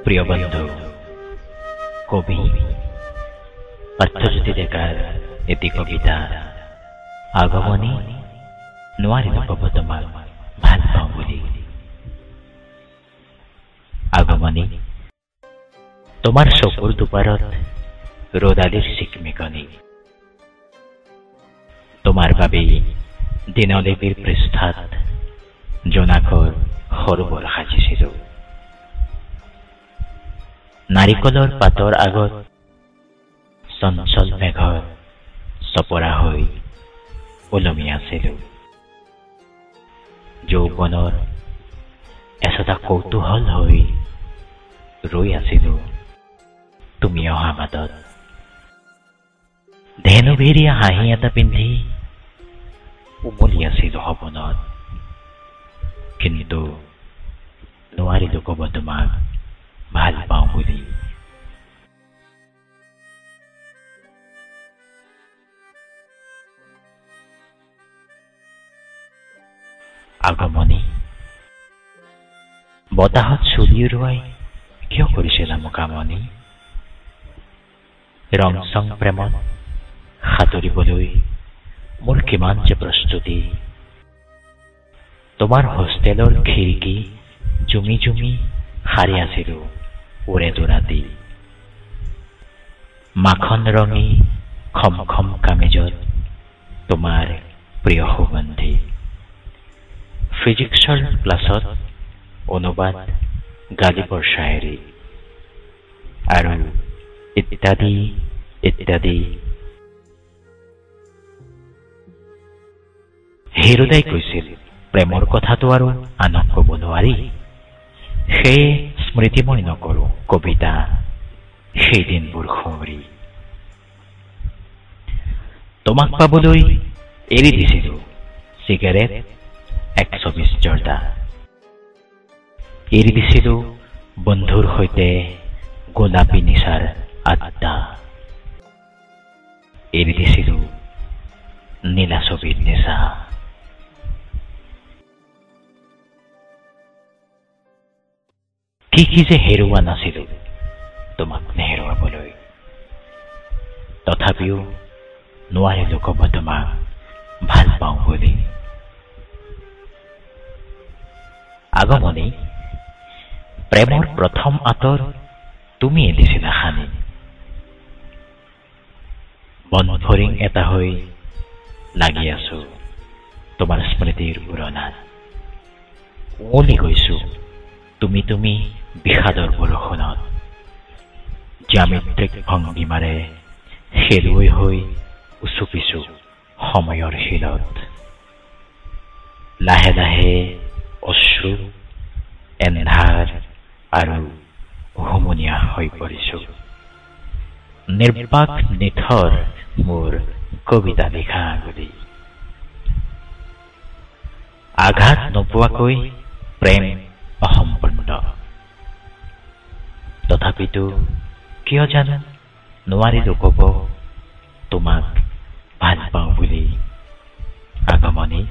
প্ৰিয় বন্ধু কবি অৰ্থজ্যোতি ডেকাৰ এটি কবিতা আগমনী নোৱাৰিলো ক'ব তোমাক ভাল পাওঁ বুলি। আগমনী তোমাৰ চকুৰ দুপাৰত ৰ'দালিৰ চিকমিকনি, তোমাৰ বাবেই দিনলিপিৰ পৃষ্ঠাত জোনাকৰ সৰোবৰ সাজিছিলো। নাৰিকলৰ পাতৰ আগত চঞ্চল মেঘৰ চপৰা হৈ ওলমি আছিলো। যৌৱনৰ এচটা কৌতূহল হৈ ৰৈ আছিলো তুমি অহা বাটত। ধেনুভেৰিয়া হাঁহি এটা পিন্ধি উমলি আছিলো সপোনত, কিন্তু নোৱাৰিলো ক'ব তোমাক ভাল পাওঁ বুলি। আগমনী বতাহত চুলি উৰুৱাই কিয় কৰিছিলা মোক আমনি? ৰং চং প্ৰেমত সাঁতুৰিবলৈ মোৰ কিমান যে প্ৰস্তুতি। তোমাৰ হোষ্টেলৰ খিৰিকী জুমি জুমি সাৰি আছিলো ওৰেটো ৰাতি। মাখন ৰঙী খম খম কামিজত তোমাৰ প্ৰিয় সুগন্ধি। ফিজিক্সৰ ক্লাছত অনুবাদ গালিবৰ শায়েৰী আৰু ইত্যাদি ইত্যাদি। হীৰুদাই কৈছিল প্ৰেমৰ কথাটো আৰু আনক ক'ব নোৱাৰি। সেয়ে স্মৃতি মই নকৰো কবিতা সেই দিনবোৰ সুঁৱৰি। তোমাক পাবলৈ এৰি দিছিলো চিগাৰেট 120 জৰ্দা, এৰি দিছিলো বন্ধুৰ সৈতে গোলাপী নিচাৰ আড্ডা, এৰি দিছিলো নীলা ছবিৰ নিচা। কি যে হেৰুৱা নাছিলো তোমাক নেহেৰুৱাবলৈ, তথাপিও নোৱাৰিলো ক'ব তোমাক ভাল পাওঁ বুলি। আগমনী প্ৰেমৰ প্ৰথম আঁতৰ তুমি দিছিলা সানি। বনফৰিং এটা হৈ লাগি আছো তোমাৰ স্মৃতিৰ উৰণাত। উমলি গৈছো তুমি তুমি বিষাদৰ বৰষুণত। জ্যামিত্ৰিক ভংগীমাৰে খেলুৱৈ হৈ উচুপিছো সময়ৰ শিলত। লাহে লাহে অশ্ৰু এন্ধাৰ আৰু হুমুনিয়া হৈ পৰিছো। নিৰ্বাক নিথৰ মোৰ কবিতা লিখা আঙুলি। আঘাত নোপোৱাকৈ প্ৰেম অসম্পূৰ্ণ, তথাপিতো কিয় জানো নোৱাৰিলো ক'ব তোমাক ভাল পাওঁ বুলি। আগমনী।